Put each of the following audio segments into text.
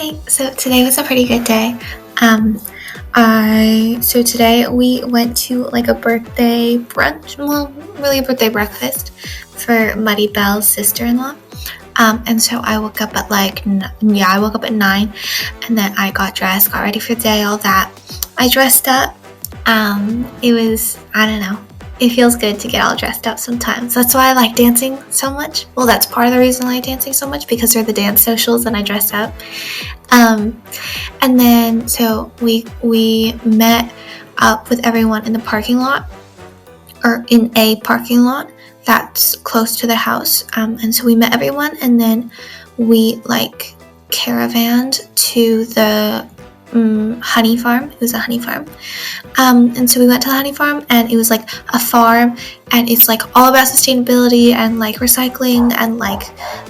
Hey, so today was a pretty good day. Um, today we went to like a birthday brunch, well, really a birthday breakfast for Muddy Bell's sister-in-law. And so I woke up at I woke up at 9, and then I got dressed, got ready for the day, all that. I dressed up. It was, I don't know. It feels good to get all dressed up sometimes. That's why I like dancing so much. Well, that's part of the reason I like dancing so much, because they're the dance socials and I dressed up. And then so we met up with everyone in the parking lot, or in a parking lot that's close to the house. And so we met everyone, and then we like caravanned to the honey farm. It was a honey farm. And so we went to the honey farm, and it was like a farm, and it's like all about sustainability and like recycling and like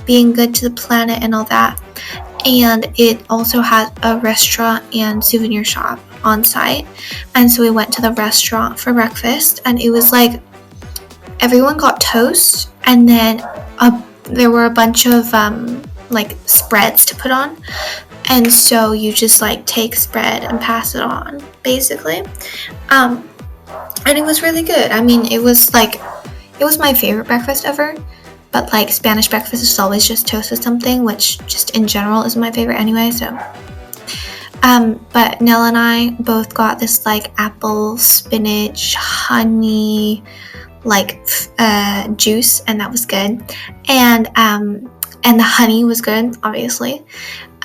being good to the planet and all that. And it also had a restaurant and souvenir shop on site. And so we went to the restaurant for breakfast, and it was like everyone got toast, and then there were a bunch of like spreads to put on. And so you just like take spread and pass it on, basically. And it was really good. I mean, it was my favorite breakfast ever. But like Spanish breakfast is always just toast with something, which just in general is my favorite anyway. So, but Nell and I both got this like apple, spinach, honey, like juice, and that was good. And the honey was good, obviously.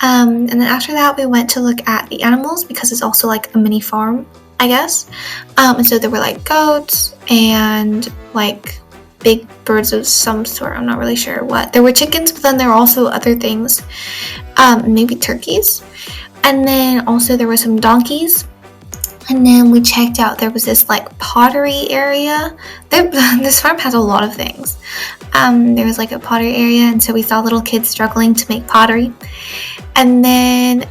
And then after that, we went to look at the animals, because it's also like a mini farm, I guess. And so there were like goats and like big birds of some sort. I'm not really sure what. There were chickens, but then there were also other things, maybe turkeys. And then also there were some donkeys. And then we checked out, there was this like pottery area. This farm has a lot of things. There was like a pottery area, and so we saw little kids struggling to make pottery. And then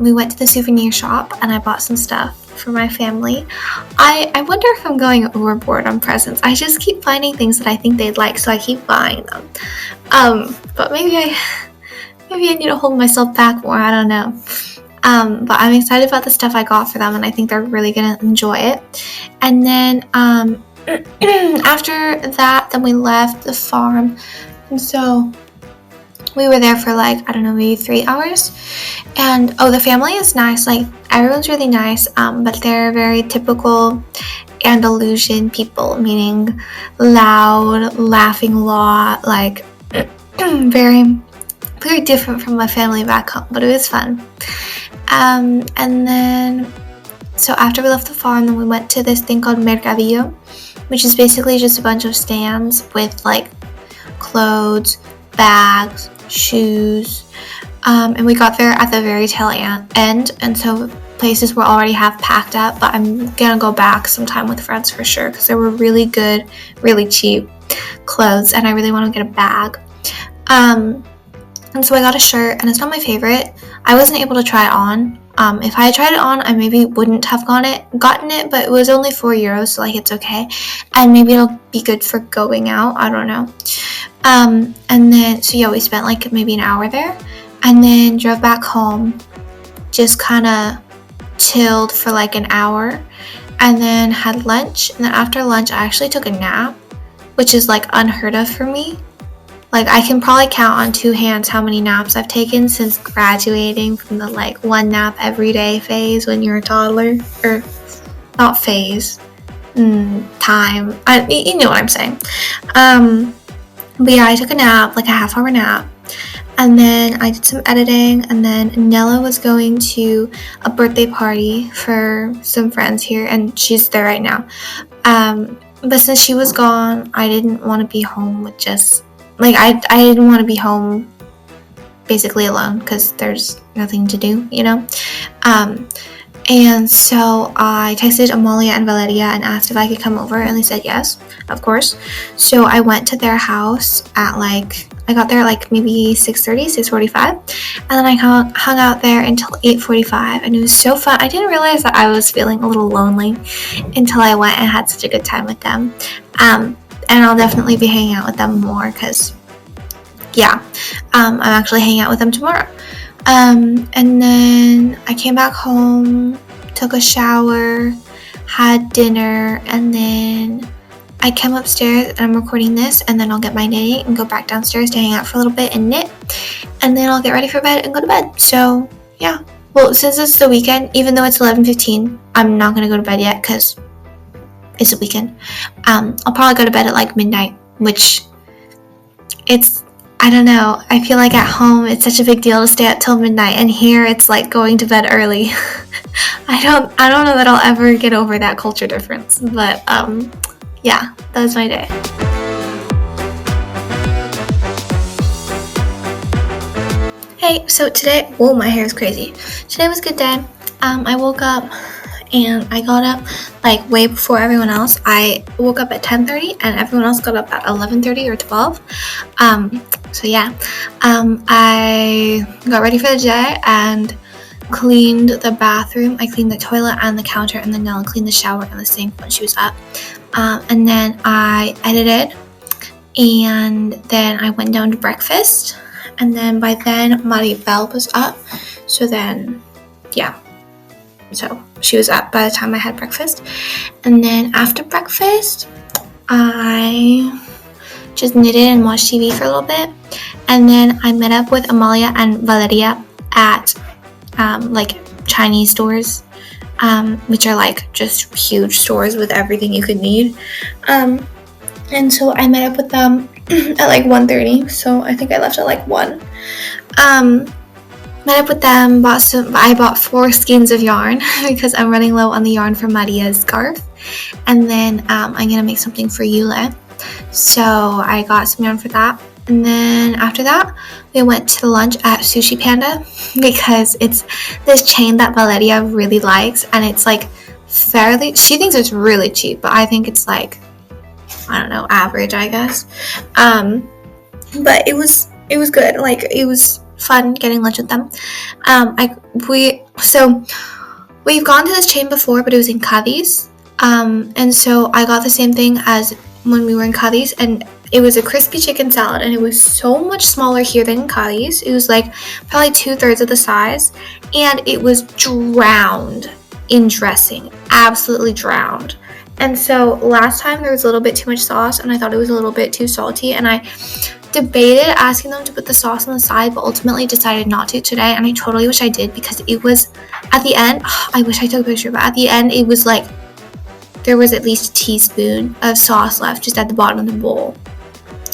we went to the souvenir shop, and I bought some stuff for my family. I wonder if I'm going overboard on presents. I just keep finding things that I think they'd like, so I keep buying them. But maybe I need to hold myself back more. I don't know. But I'm excited about the stuff I got for them, and I think they're really gonna enjoy it. And then after that, then we left the farm, and so we were there for like, I don't know, maybe 3 hours. And the family is nice. Like everyone's really nice, but they're very typical Andalusian people, meaning loud, laughing a lot, like very, very different from my family back home. But it was fun. And then, so after we left the farm, then we went to this thing called Mercadillo, which is basically just a bunch of stands with like clothes, bags, shoes, and we got there at the very tail end, and so places were already half packed up. But I'm gonna go back sometime with friends for sure, because there were really good, really cheap clothes, and I really want to get a bag. And so I got a shirt, and it's not my favorite. I wasn't able to try it on. If I had tried it on, I maybe wouldn't have gotten it, but it was only €4, so like it's okay. And maybe it'll be good for going out, I don't know. And then, so yeah, we spent like maybe an hour there, and then drove back home, just kind of chilled for like an hour, and then had lunch. And then after lunch, I actually took a nap, which is like unheard of for me. Like I can probably count on 2 hands how many naps I've taken since graduating from the like 1 nap every day phase when you're a toddler, or not phase, time. You know what I'm saying. But yeah, I took a nap, like a half-hour nap, and then I did some editing, and then Nella was going to a birthday party for some friends here, and she's there right now. But since she was gone, I didn't want to be home with just, like, I didn't want to be home basically alone, because there's nothing to do, you know? And so I texted Amalia and Valeria and asked if I could come over, and they said yes, of course. So I went to their house at I got there like maybe 6:30, 6:45, and then I hung out there until 8:45, and it was so fun. I didn't realize that I was feeling a little lonely until I went and had such a good time with them. And I'll definitely be hanging out with them more, because yeah, I'm actually hanging out with them tomorrow. And then I came back home, took a shower, had dinner, and then I came upstairs and I'm recording this, and then I'll get my knitting and go back downstairs to hang out for a little bit and knit, and then I'll get ready for bed and go to bed. So yeah, well, since it's the weekend, even though it's 11:15, I'm not gonna go to bed yet because it's a weekend. I'll probably go to bed at like midnight, which I don't know, I feel like at home it's such a big deal to stay up till midnight, and here it's like going to bed early. I don't know that I'll ever get over that culture difference, but yeah, that was my day. Hey, so today, whoa, my hair is crazy. Today was a good day. I woke up and I got up like way before everyone else. I woke up at 10:30 and everyone else got up at 11:30 or 12. So yeah, I got ready for the day and cleaned the bathroom. I cleaned the toilet and the counter, and then Nella cleaned the shower and the sink when she was up. And then I edited, and then I went down to breakfast, and then by then Maribel was up. So then, yeah. So she was up by the time I had breakfast. And then after breakfast, I just knitted and watched TV for a little bit. And then I met up with Amalia and Valeria at like Chinese stores, which are like just huge stores with everything you could need. And so I met up with them at like 1:30. So I think I left at like 1. Met up with them, I bought 4 skeins of yarn because I'm running low on the yarn for Maria's scarf. And then I'm going to make something for Yule. So I got some yarn for that. And then after that, we went to lunch at Sushi Panda because it's this chain that Valeria really likes. And it's like she thinks it's really cheap, but I think it's like, I don't know, average, I guess. But it was good. Like, it was fun getting lunch with them. We've gone to this chain before, but it was in Cadiz. And so I got the same thing as when we were in Cadiz, and it was a crispy chicken salad, and it was so much smaller here than in Cadiz. It was like probably 2/3 of the size, and it was drowned in dressing, absolutely drowned. And so last time there was a little bit too much sauce, and I thought it was a little bit too salty, and I debated asking them to put the sauce on the side, but ultimately decided not to today, and I totally wish I did, because it was, at the end, I wish I took a picture, but at the end it was like, there was at least a teaspoon of sauce left just at the bottom of the bowl.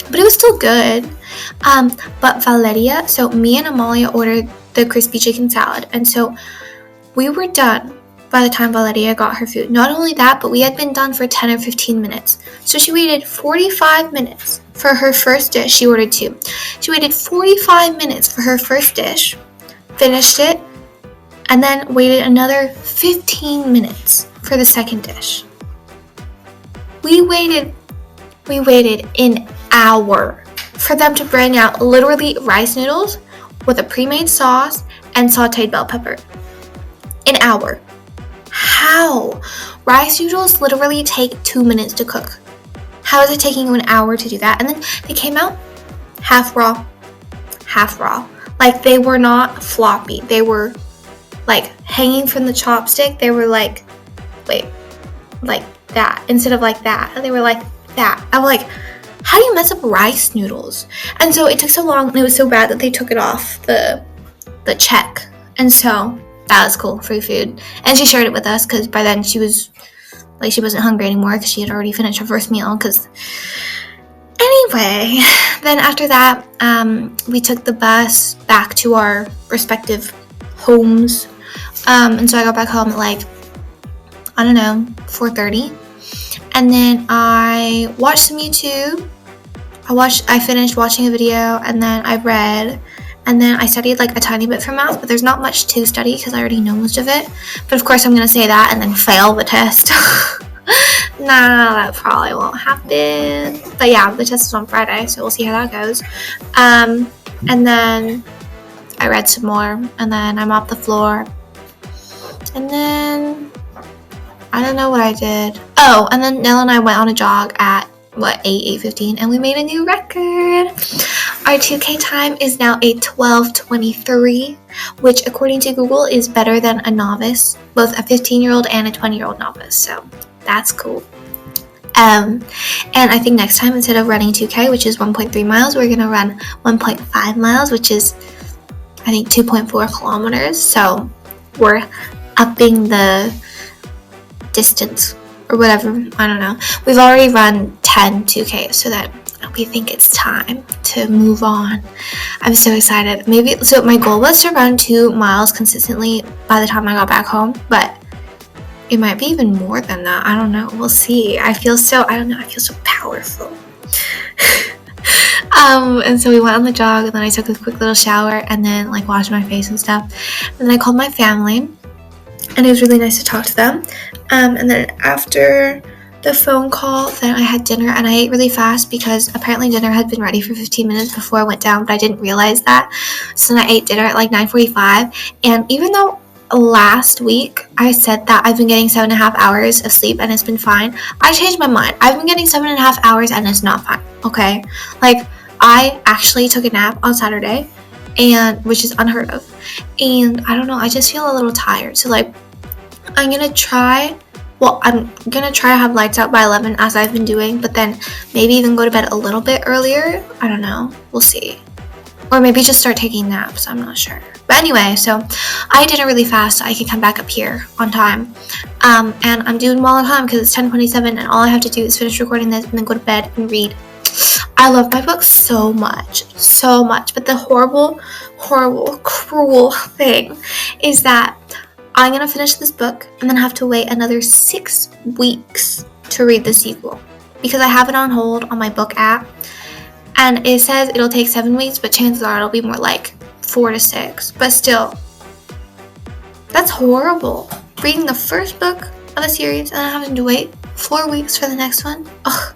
But it was still good. But Valeria, so me and Amalia ordered the crispy chicken salad, and so we were done by the time Valeria got her food. Not only that, but we had been done for 10 or 15 minutes. So she waited 45 minutes for her first dish. She ordered 2. She waited 45 minutes for her first dish, finished it, and then waited another 15 minutes for the second dish. We waited an hour for them to bring out literally rice noodles with a pre-made sauce and sauteed bell pepper. An hour. How? Rice noodles literally take 2 minutes to cook. How is it taking you an hour to do that? And then they came out half raw. Like, they were not floppy. They were like hanging from the chopstick. They were like that instead of like that. They were like that. I'm like, how do you mess up rice noodles? And so it took so long, and it was so bad that they took it off the check. And so that was cool, free food. And she shared it with us because by then she was like, she wasn't hungry anymore because she had already finished her first meal. Anyway, then after that, we took the bus back to our respective homes. And so I got back home at like, I don't know, 4:30. And then I watched some YouTube. I finished watching a video, and then I read, and then I studied like a tiny bit for math, but there's not much to study because I already know most of it. But of course I'm going to say that and then fail the test. No, that probably won't happen. But yeah, the test is on Friday, so we'll see how that goes. And then I read some more, and then I mopped the floor. And then I don't know what I did. Oh, and then Nella and I went on a jog at 8:15, and we made a new record. Our 2K time is now a 12:23, which according to Google is better than a novice, both a 15-year-old and a 20-year-old novice, so that's cool. And I think next time, instead of running 2K, which is 1.3 miles, we're going to run 1.5 miles, which is, I think, 2.4 kilometers. So we're upping the distance or whatever. I don't know. We've already run 10 2Ks, so that we think it's time to move on. I'm so excited. So my goal was to run 2 miles consistently by the time I got back home, but it might be even more than that. I don't know. We'll see. I feel so powerful. And so we went on the jog, and then I took a quick little shower, and then like washed my face and stuff. And then I called my family, and it was really nice to talk to them. And then after the phone call, then I had dinner, and I ate really fast because apparently dinner had been ready for 15 minutes before I went down, but I didn't realize that. So then I ate dinner at like 9:45, and even though last week I said that I've been getting 7.5 hours of sleep and it's been fine, I changed my mind. I've been getting 7.5 hours and it's not fine, okay? Like, I actually took a nap on Saturday, and which is unheard of, and I don't know, I just feel a little tired. So like, I'm gonna try to have lights out by 11 as I've been doing, but then maybe even go to bed a little bit earlier. I don't know, we'll see. Or maybe just start taking naps, I'm not sure. But anyway, so I ate dinner really fast so I can come back up here on time. And I'm doing well on time because it's 10:27, and all I have to do is finish recording this and then go to bed and read. I love my book so much. But the horrible, cruel thing is that I'm going to finish this book and then have to wait another 6 weeks to read the sequel because I have it on hold on my book app. And it says it'll take 7 weeks, but chances are it'll be more like 4 to 6. But still, that's horrible. Reading the first book of a series and then having to wait 4 weeks for the next one. Ugh.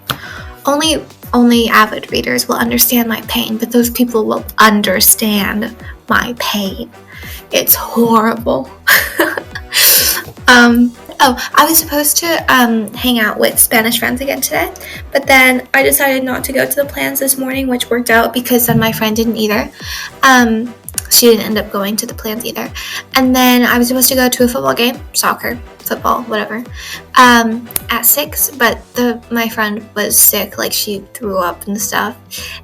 Only avid readers will understand my pain, but those people will understand my pain. It's horrible. I was supposed to hang out with Spanish friends again today, but then I decided not to go to the plans this morning, which worked out because then my friend didn't either. She didn't end up going to the plans either. And then I was supposed to go to a football game, soccer, football, whatever, at 6, but my friend was sick, like she threw up and stuff,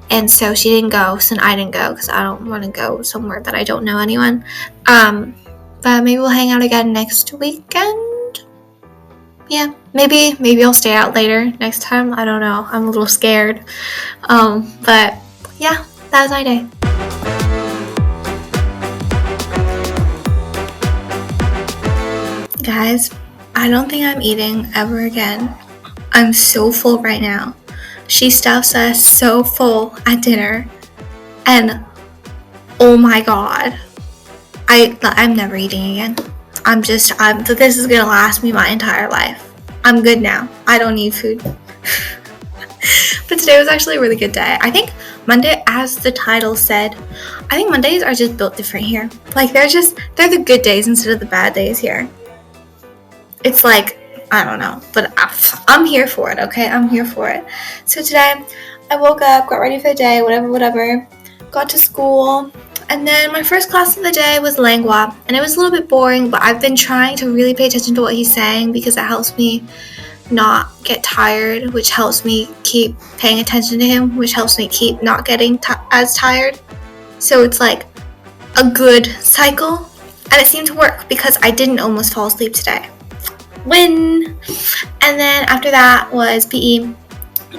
and so she didn't go, so I didn't go because I don't want to go somewhere that I don't know anyone. But maybe we'll hang out again next weekend. Yeah, maybe I'll stay out later next time. I don't know. I'm a little scared. But yeah, that was my day. Guys, I don't think I'm eating ever again. I'm so full right now. She stuffs us so full at dinner. And oh my god. I'm never eating again. This is gonna last me my entire life. I'm good now. I don't need food. But today was actually a really good day. I think Monday, as the title said, I think Mondays are just built different here. Like they're the good days instead of the bad days here. It's like, I don't know, but I'm here for it, okay? I'm here for it. So today, I woke up, got ready for the day, whatever, got to school, and then my first class of the day was Lengua, and it was a little bit boring, but I've been trying to really pay attention to what he's saying because it helps me not get tired, which helps me keep paying attention to him, which helps me keep not getting as tired. So it's like a good cycle, and it seemed to work because I didn't almost fall asleep today. Win! And then after that was PE,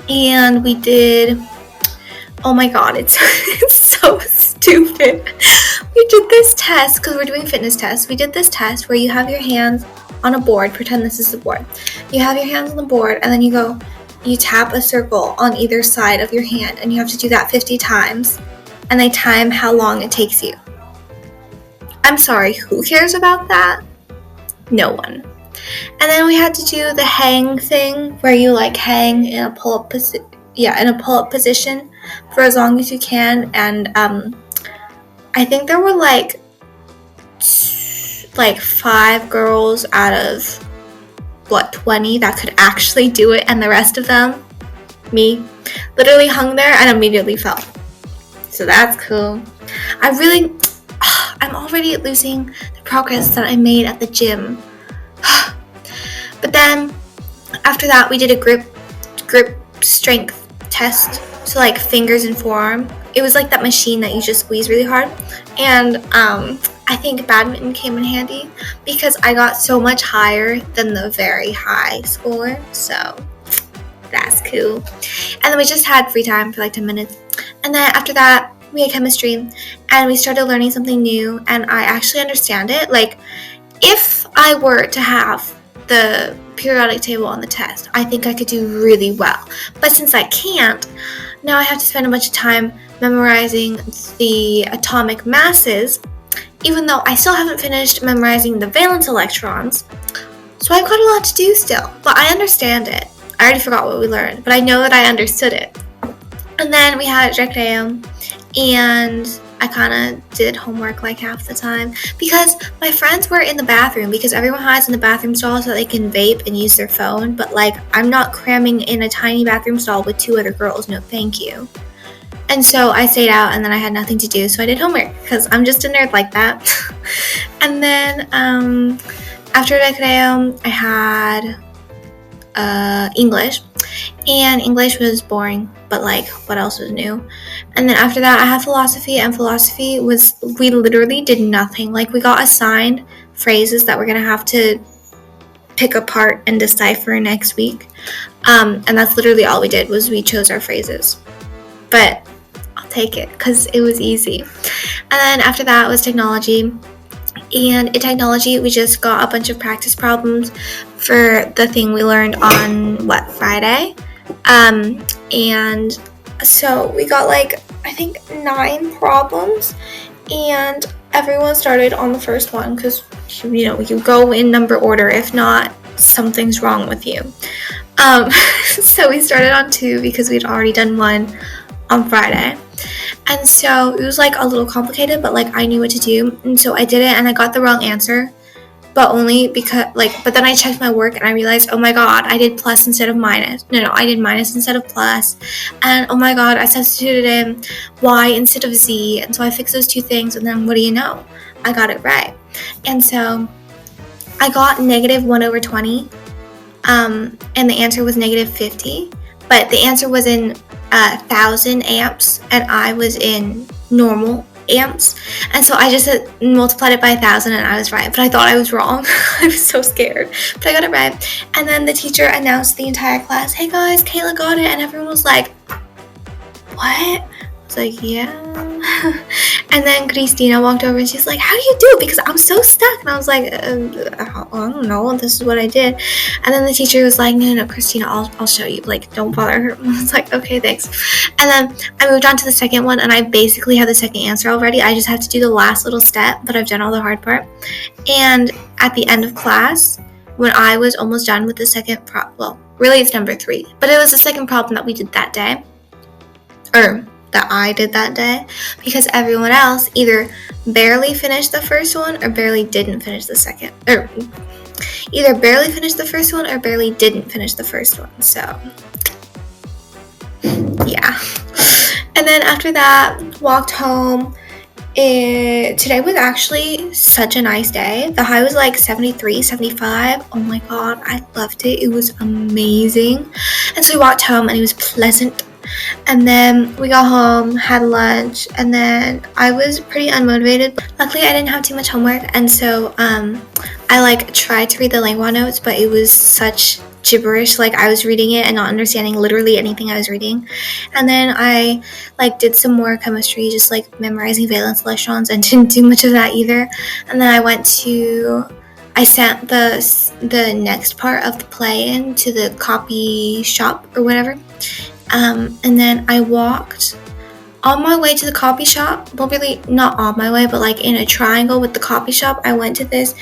and we did, oh my god, it's so stupid. We did this test, because we're doing fitness tests, we did this test where you have your hands on a board, pretend this is the board. You have your hands on the board, and then you tap a circle on either side of your hand, and you have to do that 50 times, and they time how long it takes you. I'm sorry, who cares about that? No one. And then we had to do the hang thing, where you like hang in a pull-up position for as long as you can. And I think there were like 5 girls out of 20 that could actually do it, and the rest of them, me, literally hung there and immediately fell. So that's cool. I'm already losing the progress that I made at the gym. But then after that, we did a grip strength test. So like fingers and forearm. It was like that machine that you just squeeze really hard. And I think badminton came in handy because I got so much higher than the very high score. So that's cool. And then we just had free time for like 10 minutes. And then after that, we had chemistry and we started learning something new, and I actually understand it. Like, if I were to have the periodic table on the test, I think I could do really well. But since I can't, now I have to spend a bunch of time memorizing the atomic masses, even though I still haven't finished memorizing the valence electrons. So I've got a lot to do still, but I understand it. I already forgot what we learned, but I know that I understood it. And then we had recreation, and I kind of did homework like half the time because my friends were in the bathroom, because everyone hides in the bathroom stall so they can vape and use their phone. But like, I'm not cramming in a tiny bathroom stall with 2 other girls. No, thank you. And so I stayed out, and then I had nothing to do, so I did homework because I'm just a nerd like that. And then after recreo, I had English, and English was boring, but like, what else was new? And then after that, I had philosophy, and philosophy was, we literally did nothing. Like, we got assigned phrases that we're gonna have to pick apart and decipher next week, and that's literally all we did, was we chose our phrases. But I'll take it because it was easy. And then after that was technology. And in technology, we just got a bunch of practice problems for the thing we learned on, Friday? And so we got like, I think 9 problems, and everyone started on the first one because, you go in number order. If not, something's wrong with you. So we started on 2 because we'd already done 1 on Friday. And so it was like a little complicated, but like I knew what to do, and so I did it, and I got the wrong answer, but only because but then I checked my work and I realized, oh my god, I did plus instead of minus. No, I did minus instead of plus, and oh my god, I substituted in y instead of z, and so I fixed those 2 things, and then what do you know? I got it right. And so I got -1/20, and the answer was -50, but the answer was in 1,000 amps, and I was in normal amps, and so I just multiplied it by 1,000, and I was right, but I thought I was wrong. I was so scared, but I got it right. And then the teacher announced the entire class, hey guys, Kayla got it, and everyone was like, what? I was like, yeah. And then Christina walked over and she's like, how do you do it? Because I'm so stuck. And I was like, I don't know. This is what I did. And then the teacher was like, no, Christina, I'll show you. Like, don't bother her. I was like, okay, thanks. And then I moved on to the second one, and I basically have the second answer already. I just have to do the last little step, but I've done all the hard part. And at the end of class, when I was almost done with the second really it's number 3, but it was the second problem that we did that day. That I did that day, because everyone else either barely finished the first one or barely didn't finish the second, or either barely finished the first one or barely didn't finish the first one. So yeah. And then after that, walked home. Today was actually such a nice day. The high was like 73, 75. Oh my god, I loved it. It was amazing. And so we walked home, and it was pleasant. And then we got home, had lunch, and then I was pretty unmotivated. Luckily, I didn't have too much homework, and so I tried to read the lingua notes, but it was such gibberish. Like, I was reading it and not understanding literally anything I was reading. And then I did some more chemistry, just memorizing valence electrons, and didn't do much of that either. And then I sent the next part of the play in to the copy shop or whatever. And then I walked on my way to the copy shop. Well, really not on my way, but in a triangle with the copy shop. I went to this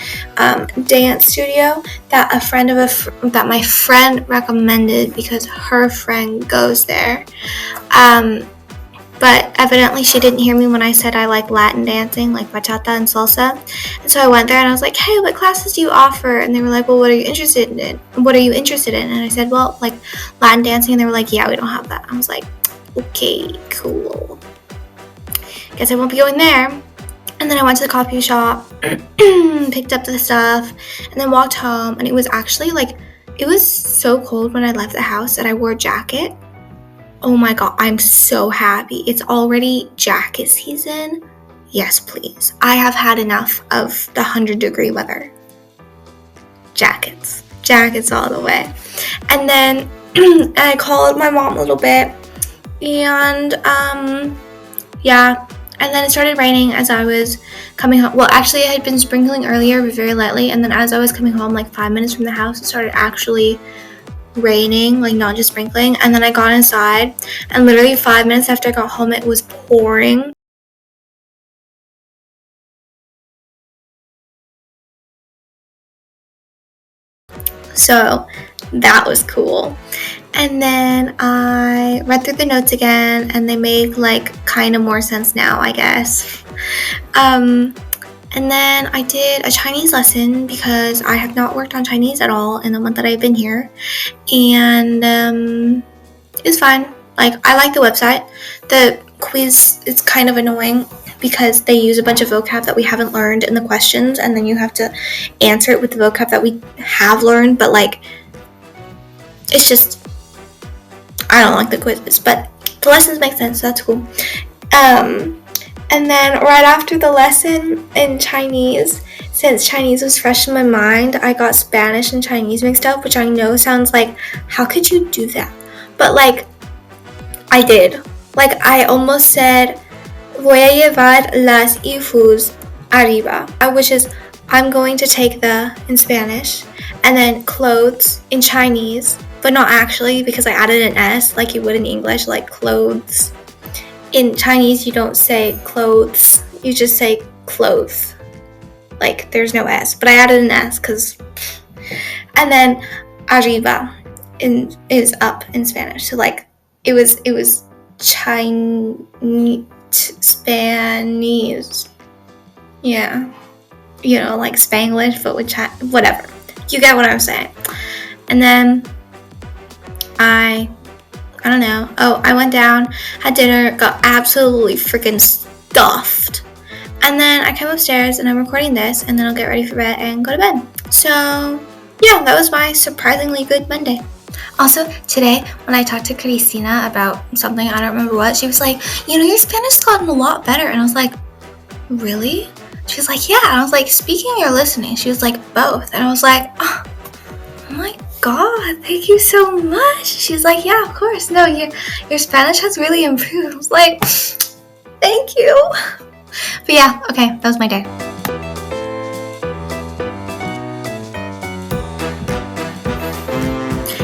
dance studio that that my friend recommended because her friend goes there. But evidently she didn't hear me when I said I like Latin dancing, like bachata and salsa. And so I went there and I was like, hey, what classes do you offer? And they were like, well, what are you interested in? And I said, well, Latin dancing. And they were like, yeah, we don't have that. I was like, okay, cool. guess I won't be going there. And then I went to the coffee shop, picked up the stuff, and then walked home. And it was actually like, it was so cold when I left the house that I wore a jacket. Oh my god, I'm so happy. It's already jacket season. Yes, please. I have had enough of the 100-degree weather. Jackets all the way. And then I called my mom a little bit, and yeah, and then it started raining as I was coming home. Well, actually it had been sprinkling earlier, but very lightly, and then as I was coming home, like 5 minutes from the house, it started actually raining, like not just sprinkling. And then I got inside, and literally 5 minutes after I got home, it was pouring. So that was cool. And then I read through the notes again, and they make like kind of more sense now, I guess. And then I did a Chinese lesson because I have not worked on Chinese at all in the month that I've been here. And it was fine. Like, I like the website. The quiz is kind of annoying because they use a bunch of vocab that we haven't learned in the questions, and then you have to answer it with the vocab that we have learned. But like, it's just, I don't like the quizzes, but the lessons make sense, so that's cool. And then right after the lesson in Chinese, since Chinese was fresh in my mind, I got Spanish and Chinese mixed up, which I know sounds like, how could you do that? But like, I did. Like, I almost said, voy a llevar las hifus arriba, which is, I'm going to take the in Spanish, and then clothes in Chinese, but not actually, because I added an S like you would in English, like clothes. In Chinese, you don't say clothes, you just say clothes. Like, there's no S, but I added an S because. And then arriba is up in Spanish. So like, it was Chinese, Spanish. Yeah, you know, like Spanglish, but with whatever. You get what I'm saying. And then I don't know. Oh, I went down, had dinner, got absolutely freaking stuffed. And then I came upstairs and I'm recording this, and then I'll get ready for bed and go to bed. So, yeah, that was my surprisingly good Monday. Also, today, when I talked to Cristina about something, I don't remember what, she was like, you know, your Spanish has gotten a lot better. And I was like, really? She was like, yeah. And I was like, speaking or listening? She was like, both. And I was like, oh my god, thank you so much. She's like, yeah, of course. No, your Spanish has really improved. I was like, thank you. But yeah, okay, that was my day.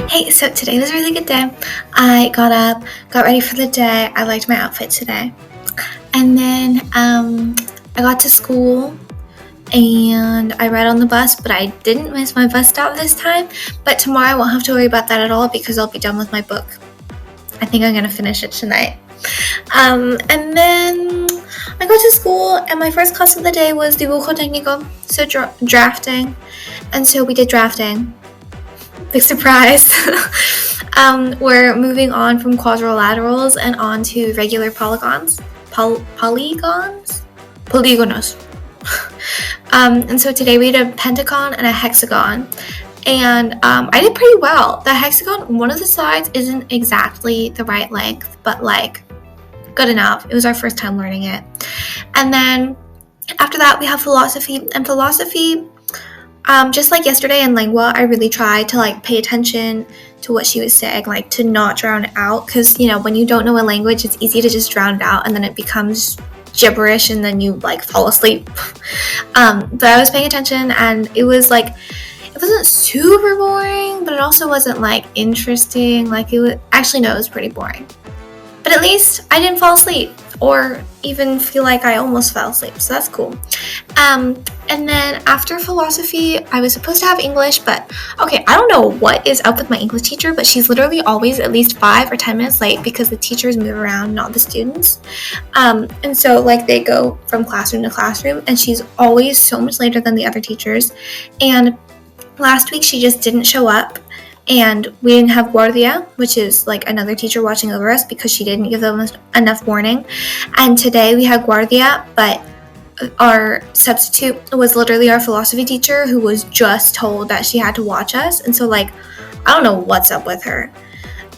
Hey, so today was a really good day. I got up, got ready for the day. I liked my outfit today. And then I got to school, and I read on the bus, but I didn't miss my bus stop this time. But tomorrow I won't have to worry about that at all because I'll be done with my book. I think I'm going to finish it tonight. And then I go to school, and my first class of the day was dibujo técnico, so drafting. And so we did drafting. Big surprise. We're moving on from quadrilaterals and on to regular polygons. Polygonos. And so today we did a pentagon and a hexagon, and I did pretty well. The hexagon, one of the sides isn't exactly the right length, but like good enough. It was our first time learning it. And then after that we have philosophy, and philosophy, just like yesterday in lingua, I really tried to like pay attention to what she was saying, like to not drown it out, because you know, when you don't know a language, it's easy to just drown it out and then it becomes gibberish and then you like fall asleep. But I was paying attention, and it was like, it wasn't super boring, but it also wasn't like interesting. Like, it was, actually no, it was pretty boring, but at least I didn't fall asleep or even feel like I almost fell asleep, so that's cool. And then after philosophy, I was supposed to have English, but okay, I don't know what is up with my English teacher, but she's literally always at least 5 or 10 minutes late because the teachers move around, not the students. And so like they go from classroom to classroom, and she's always so much later than the other teachers. And last week she just didn't show up, and we didn't have guardia, which is like another teacher watching over us because she didn't give them enough warning. And today we had guardia, but our substitute was literally our philosophy teacher who was just told that she had to watch us. And so like, I don't know what's up with her.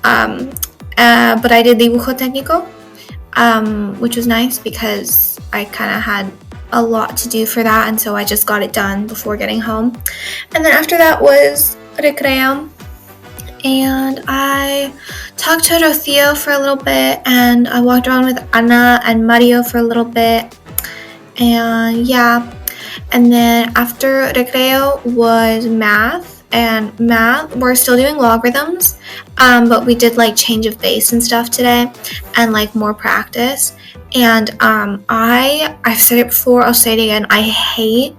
But I did dibujo técnico, which was nice because I kind of had a lot to do for that, and so I just got it done before getting home. And then after that was recreo, and I talked to Rocio for a little bit, and I walked around with Ana and Mario for a little bit, and yeah. And then after recreo was math, and math, we're still doing logarithms, but we did like change of base and stuff today, and like more practice. And I've said it before, I'll say it again, I hate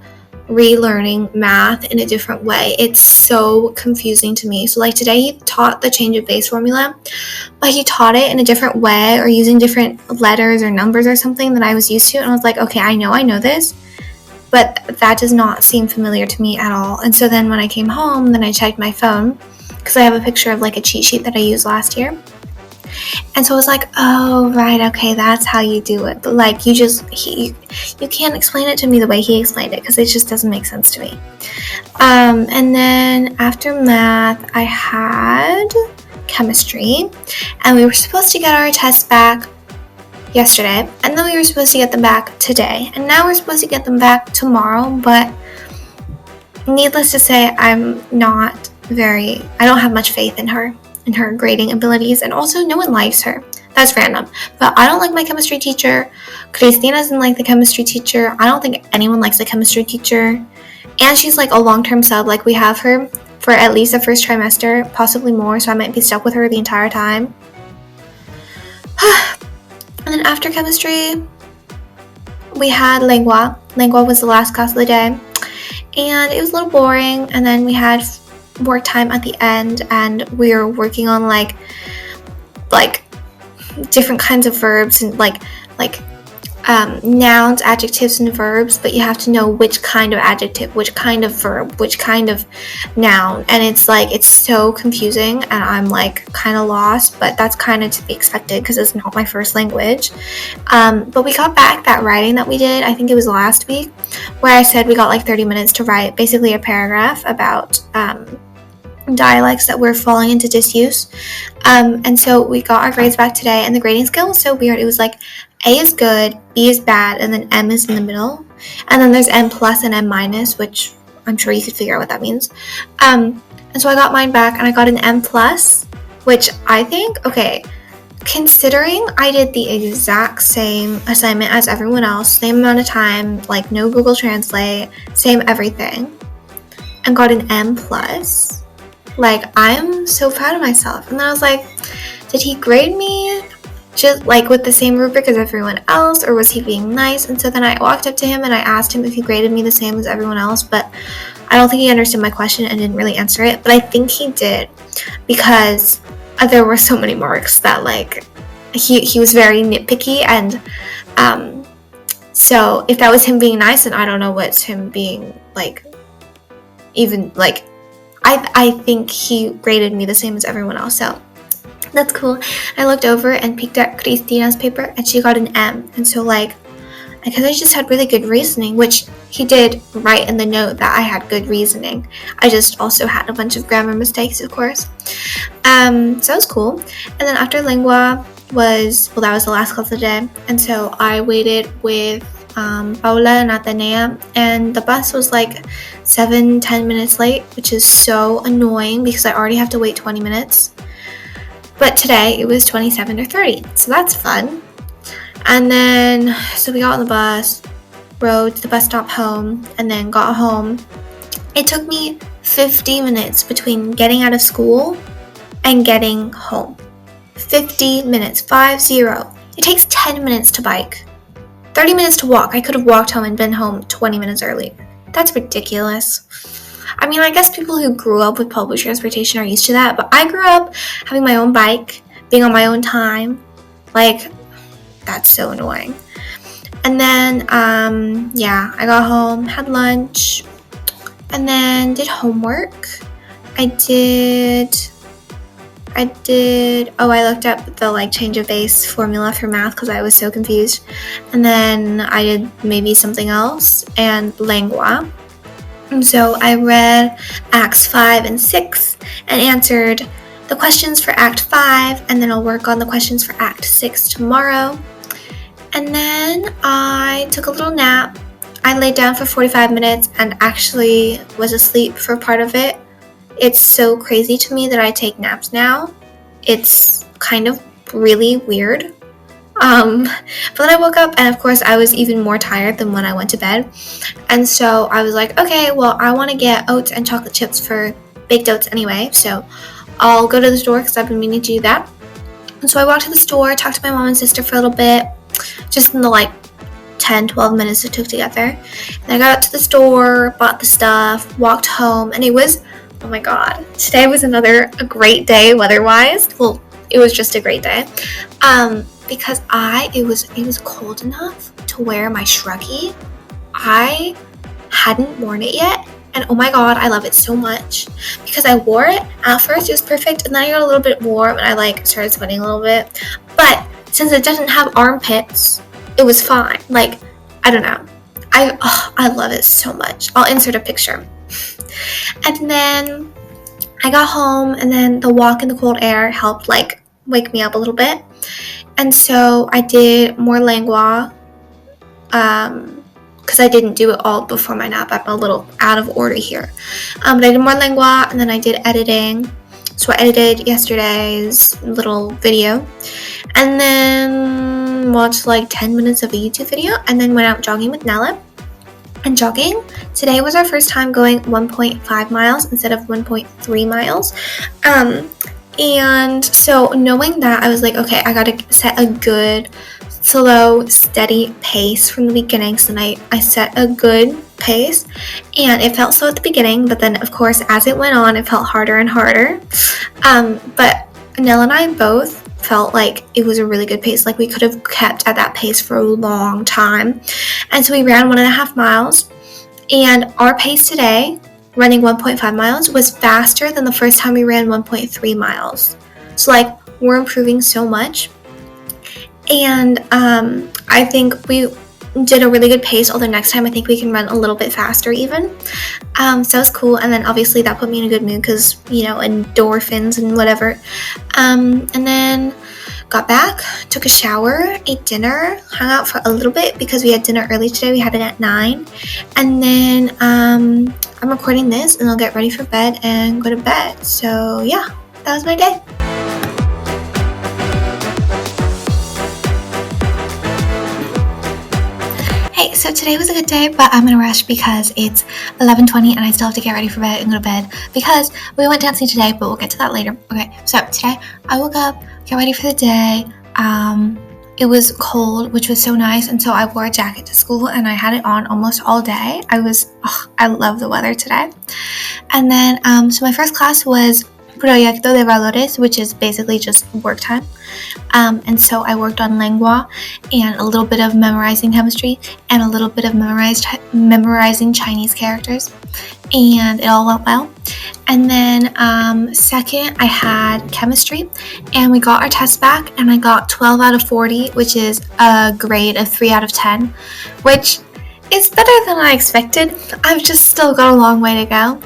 relearning math in a different way. It's so confusing to me. So like today he taught the change of base formula, but he taught it in a different way or using different letters or numbers or something that I was used to. And I was like, okay, I know this, but that does not seem familiar to me at all. And so then when I came home, then I checked my phone because I have a picture of like a cheat sheet that I used last year. And so I was like, oh, right, okay, that's how you do it. But like, you can't explain it to me the way he explained it because it just doesn't make sense to me. And then after math, I had chemistry, and we were supposed to get our tests back yesterday, and then we were supposed to get them back today, and now we're supposed to get them back tomorrow. But needless to say, I don't have much faith in her grading abilities, and also no one likes her. That's random, but I don't like my chemistry teacher. Cristina doesn't like the chemistry teacher. I don't think anyone likes the chemistry teacher, and she's like a long-term sub. Like, we have her for at least the first trimester, possibly more, so I might be stuck with her the entire time. And then after chemistry, we had lengua. Lengua was the last class of the day, and it was a little boring. And then we had work time at the end, and we were working on like different kinds of verbs and like nouns, adjectives, and verbs, but you have to know which kind of adjective, which kind of verb, which kind of noun, and it's so confusing, and I'm like kind of lost, but that's kind of to be expected because it's not my first language. But we got back that writing that we did, I think it was last week, where I said we got like 30 minutes to write basically a paragraph about dialects that were falling into disuse. And so we got our grades back today, and the grading scale was so weird. It was like A is good, B is bad, and then M is in the middle. And then there's M plus and M minus, which I'm sure you could figure out what that means. And so I got mine back, and I got an M plus, which I think, okay, considering I did the exact same assignment as everyone else, same amount of time, like no Google Translate, same everything, and got an M plus. Like, I'm so proud of myself. And then I was like, did he grade me just like with the same rubric as everyone else, or was he being nice? And so then I walked up to him and I asked him if he graded me the same as everyone else, but I don't think he understood my question and didn't really answer it. But I think he did, because there were so many marks that like he was very nitpicky, and so if that was him being nice, then I don't know what's him being like, even like, I think he graded me the same as everyone else, so that's cool. I looked over and peeked at Cristina's paper, and she got an M, and so like, because I just had really good reasoning, which he did write in the note that I had good reasoning. I just also had a bunch of grammar mistakes, of course. So that was cool. And then after lengua that was the last class of the day, and so I waited with Paula and Atenea, and the bus was like 7-10 minutes late, which is so annoying because I already have to wait 20 minutes. But today it was 27 or 30, so that's fun. And then, so we got on the bus, rode to the bus stop home, and then got home. It took me 50 minutes between getting out of school and getting home. 50 minutes, 50. It takes 10 minutes to bike. 30 minutes to walk. I could have walked home and been home 20 minutes early. That's ridiculous. I mean, I guess people who grew up with public transportation are used to that, but I grew up having my own bike, being on my own time. Like, that's so annoying. And then, I got home, had lunch, and then did homework. I looked up the like change of base formula for math because I was so confused. And then I did maybe something else and lengua. And so I read Acts 5 and 6 and answered the questions for Act 5, and then I'll work on the questions for Act 6 tomorrow. And then I took a little nap. I laid down for 45 minutes and actually was asleep for part of it. It's so crazy to me that I take naps now. It's kind of really weird. But then I woke up and of course I was even more tired than when I went to bed. And so I was like, okay, well, I want to get oats and chocolate chips for baked oats anyway. So I'll go to the store because I've been meaning to do that. And so I walked to the store, talked to my mom and sister for a little bit, just in the like 10-12 minutes it took to get there. And I got to the store, bought the stuff, walked home, and it was, oh my god, today was a great day weather-wise. Well, it was just a great day. Because it was cold enough to wear my Shruggy. I hadn't worn it yet, and oh my god, I love it so much. Because I wore it, at first it was perfect, and then I got a little bit warm, and I like started sweating a little bit. But since it doesn't have armpits, it was fine. Like, I don't know. I love it so much. I'll insert a picture. And then I got home, and then the walk in the cold air helped like wake me up a little bit. And so I did more lengua, because I didn't do it all before my nap. I'm a little out of order here. But I did more lengua, and then I did editing. So I edited yesterday's little video, and then watched like 10 minutes of a YouTube video, and then went out jogging with Nella. And jogging, today was our first time going 1.5 miles instead of 1.3 miles. And so knowing that, I was like, okay, I gotta set a good, slow, steady pace from the beginning. So then I set a good pace, and it felt slow at the beginning, but then of course as it went on, it felt harder and harder. But Nell and I both felt like it was a really good pace. Like we could have kept at that pace for a long time. And so we ran 1.5 miles, and our pace today, running 1.5 miles, was faster than the first time we ran 1.3 miles. So like we're improving so much. And I think we did a really good pace, although next time I think we can run a little bit faster even. So it was cool. And then obviously that put me in a good mood because, you know, endorphins and whatever. And then got back, took a shower, ate dinner, hung out for a little bit because we had dinner early today. We had it at 9. And then I'm recording this, and I'll get ready for bed and go to bed. So yeah, that was my day. Hey, so today was a good day, but I'm in a rush because it's 11:20 and I still have to get ready for bed and go to bed because we went dancing today, but we'll get to that later. Okay, so today I woke up, get ready for the day. It was cold, which was so nice, and so I wore a jacket to school and I had it on almost all day. I love the weather today. And then, so my first class was Proyecto de Valores, which is basically just work time. And so I worked on lengua and a little bit of memorizing chemistry and a little bit of memorizing Chinese characters, and it all went well. And then second, I had chemistry, and we got our test back, and I got 12 out of 40, which is a grade of 3 out of 10, which is better than I expected. I've just still got a long way to go.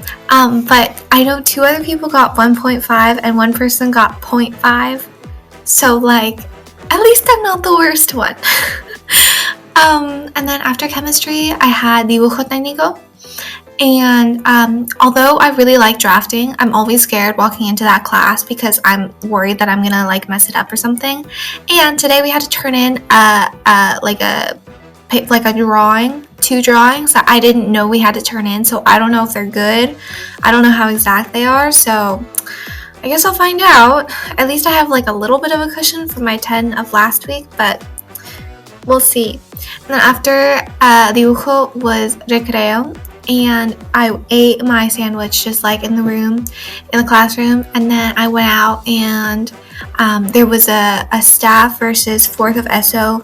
But I know 2 other people got 1.5 and 1 person got 0.5. So like, at least I'm not the worst one. And then after chemistry, I had dibujo técnico. And although I really like drafting, I'm always scared walking into that class because I'm worried that I'm gonna like mess it up or something. And today we had to turn in a drawing, 2 drawings that I didn't know we had to turn in, so I don't know if they're good. I don't know how exact they are, so I guess I'll find out. At least I have like a little bit of a cushion for my 10 of last week, but we'll see. And then after dibujo was recreo, and I ate my sandwich just like in the room, in the classroom, and then I went out and there was a staff versus 4th of ESO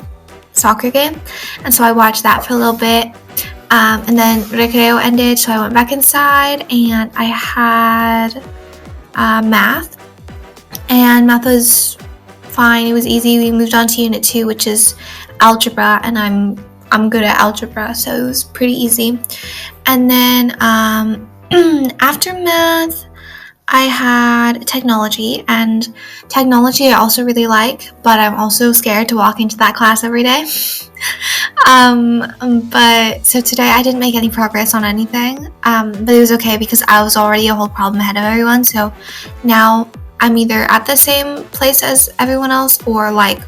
soccer game, and so I watched that for a little bit. And then recreo ended, so I went back inside and I had math. And math was fine. It was easy. We moved on to Unit 2, which is algebra, and I'm good at algebra, so it was pretty easy. And then after math, I had technology, and technology I also really like, but I'm also scared to walk into that class every day. But so today I didn't make any progress on anything, but it was okay because I was already a whole problem ahead of everyone. So now I'm either at the same place as everyone else or like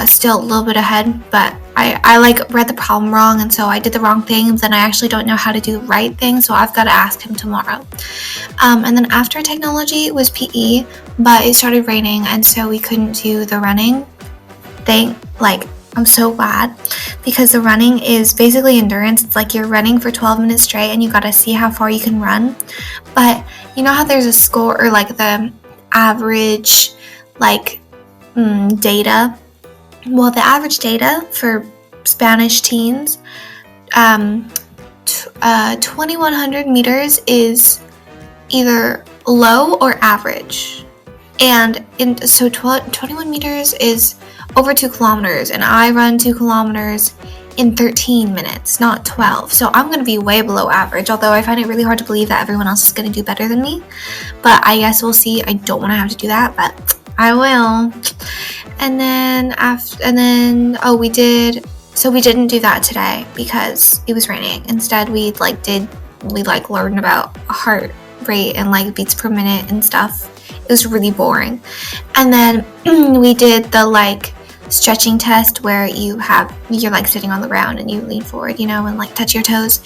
still a little bit ahead, but I like read the problem wrong, and so I did the wrong thing, and then I actually don't know how to do the right thing, so I've got to ask him tomorrow. And then after technology was PE, but it started raining, and so we couldn't do the running thing. Like, I'm so glad, because the running is basically endurance. It's like you're running for 12 minutes straight and you gotta see how far you can run. But you know how there's a score, or like the average like data? Well, the average data for Spanish teens, 2100 meters is either low or average. And so 21 meters is over 2 kilometers, and I run 2 kilometers in 13 minutes, not 12. So I'm going to be way below average, although I find it really hard to believe that everyone else is going to do better than me. But I guess we'll see. I don't want to have to do that, but I will. And then we didn't do that today because it was raining. Instead, we learned about heart rate and like beats per minute and stuff. It was really boring. And then we did the like stretching test where you're like sitting on the ground and you lean forward, and like touch your toes.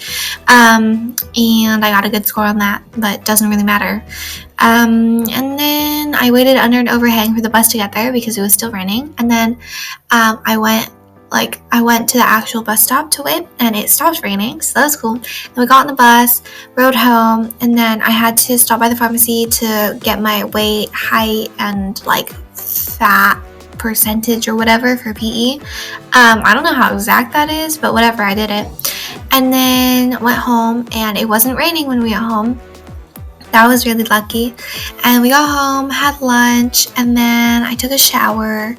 And I got a good score on that, but doesn't really matter. And then I waited under an overhang for the bus to get there because it was still raining. And then I went to the actual bus stop to wait, and it stopped raining, so that was cool. Then we got on the bus, rode home, and then I had to stop by the pharmacy to get my weight, height, and like fat percentage or whatever for PE. I don't know how exact that is, but whatever, I did it. And then went home, and it wasn't raining when we got home. That was really lucky. And we got home, had lunch, and then I took a shower,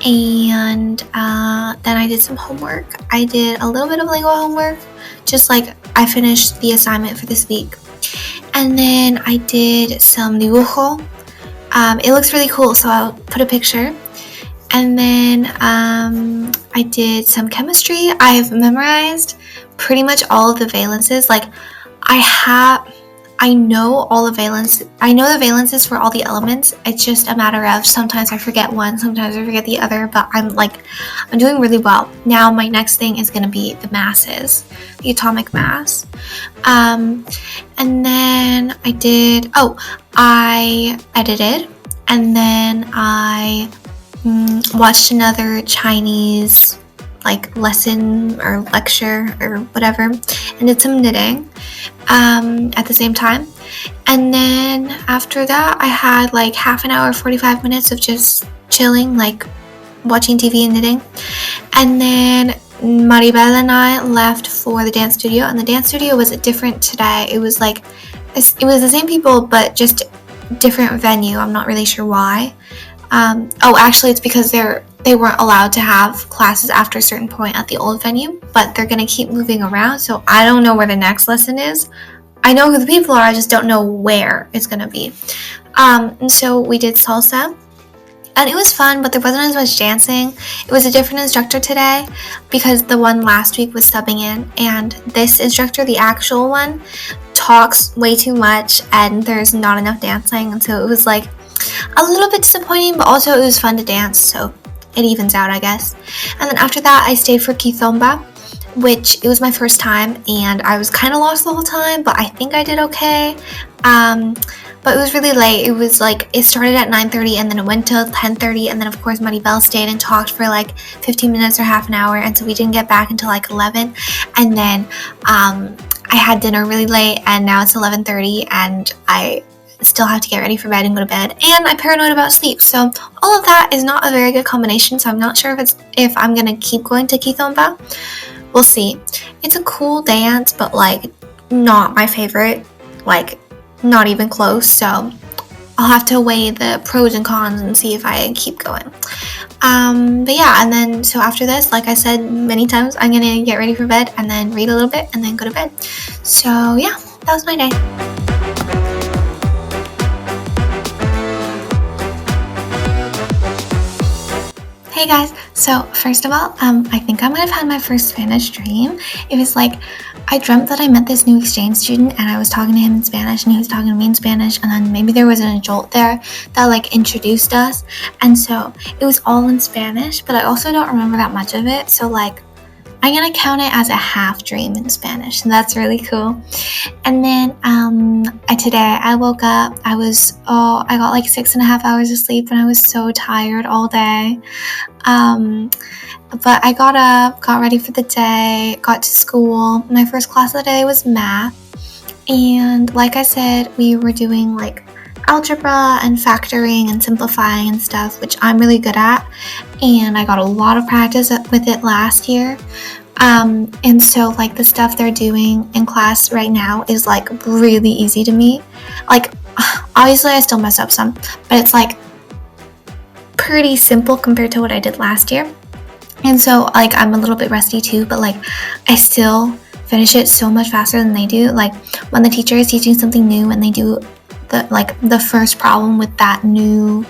and then I did some homework. I did a little bit of Lego homework, just like I finished the assignment for this week. And then I did some dibujo. It looks really cool, so I'll put a picture. And then I did some chemistry. I've memorized pretty much all of the valences. Like I know all the valences. I know the valences for all the elements. It's just a matter of sometimes I forget one, sometimes I forget the other, but I'm doing really well. Now my next thing is going to be the masses, the atomic mass. And then I edited, and then I watched another Chinese lesson or lecture or whatever, and did some knitting at the same time. And then after that I had half an hour, 45 minutes of just chilling, watching TV and knitting. And then Maribel and I left for the dance studio, and the dance studio was different today. It was the same people but just different venue. I'm not really sure why. Actually it's because they weren't allowed to have classes after a certain point at the old venue, but they're going to keep moving around, so I don't know where the next lesson is. I know who the people are, I just don't know where it's going to be. And so we did salsa, and it was fun, but there wasn't as much dancing. It was a different instructor today because the one last week was subbing in, and this instructor, the actual one, talks way too much and there's not enough dancing, and so it was a little bit disappointing, but also it was fun to dance, so it evens out, I guess. And then after that I stayed for Kizomba, which it was my first time, and I was kind of lost the whole time, but I think I did okay. But it was really late. It was it started at 9:30 and then it went till 10:30, and then of course Maribel stayed and talked for 15 minutes or half an hour, and so we didn't get back until 11. And then I had dinner really late, and now it's 11:30 and I still have to get ready for bed and go to bed, and I'm paranoid about sleep. So all of that is not a very good combination, so I'm not sure if I'm gonna keep going to Kizomba. we'll see. It's a cool dance, but like not my favorite, like not even close. So I'll have to weigh the pros and cons and see if I keep going. But yeah, and then so after this, like I said many times, I'm gonna get ready for bed and then read a little bit and then go to bed. So yeah, that was my day. Hey guys, so first of all, I think I might have had my first Spanish dream. It was like, I dreamt that I met this new exchange student and I was talking to him in Spanish and he was talking to me in Spanish, and then maybe there was an adult there that like introduced us, and so it was all in Spanish, but I also don't remember that much of it, so like I'm gonna count it as a half dream in Spanish, and that's really cool. And then today I woke up, I got like 6.5 hours of sleep and I was so tired all day. But I got up, got ready for the day, got to school. My first class of the day was math, and like I said, we were doing like algebra and factoring and simplifying and stuff, which I'm really good at, and I got a lot of practice with it last year. And so like the stuff they're doing in class right now is like really easy to me. Like obviously I still mess up some, but it's like pretty simple compared to what I did last year. And so like I'm a little bit rusty too, but like I still finish it so much faster than they do. Like when the teacher is teaching something new and they do the first problem with that new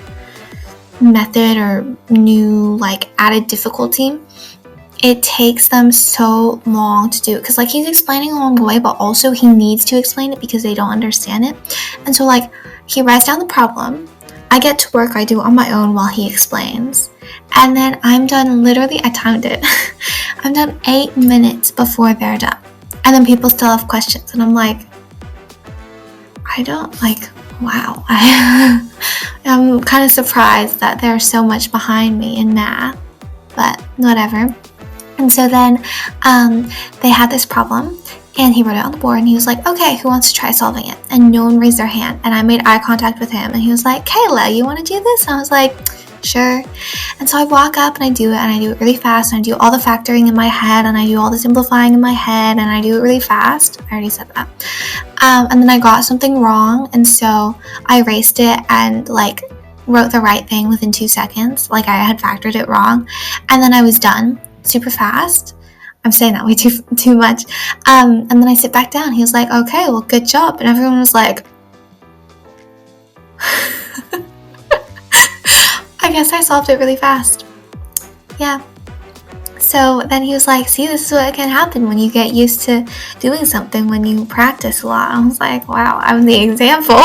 method or new like added difficulty, it takes them so long to do it because like he's explaining along the way, but also he needs to explain it because they don't understand it. And so like he writes down the problem, I get to work, I do it on my own while he explains, and then I'm done. Literally, I timed it. I'm done 8 minutes before they're done, and then people still have questions, and I'm like, I don't like, wow. I'm kind of surprised that they're so much behind me in math, but whatever. And so then they had this problem, and he wrote it on the board, and he was like, okay, who wants to try solving it? And no one raised their hand, and I made eye contact with him, and he was like, Kayla, you want to do this? And I was like, sure. And so I walk up and I do it, and I do it really fast, and I do all the factoring in my head, and I do all the simplifying in my head, and I do it really fast. I already said that. And then I got something wrong, and so I erased it and like wrote the right thing within 2 seconds, like I had factored it wrong, and then I was done super fast. I'm saying that way too much. And then I sit back down. He was like, okay, well, good job. And everyone was like, I guess I solved it really fast. Yeah. So then he was like, see, this is what can happen when you get used to doing something when you practice a lot. I was like, wow, I'm the example.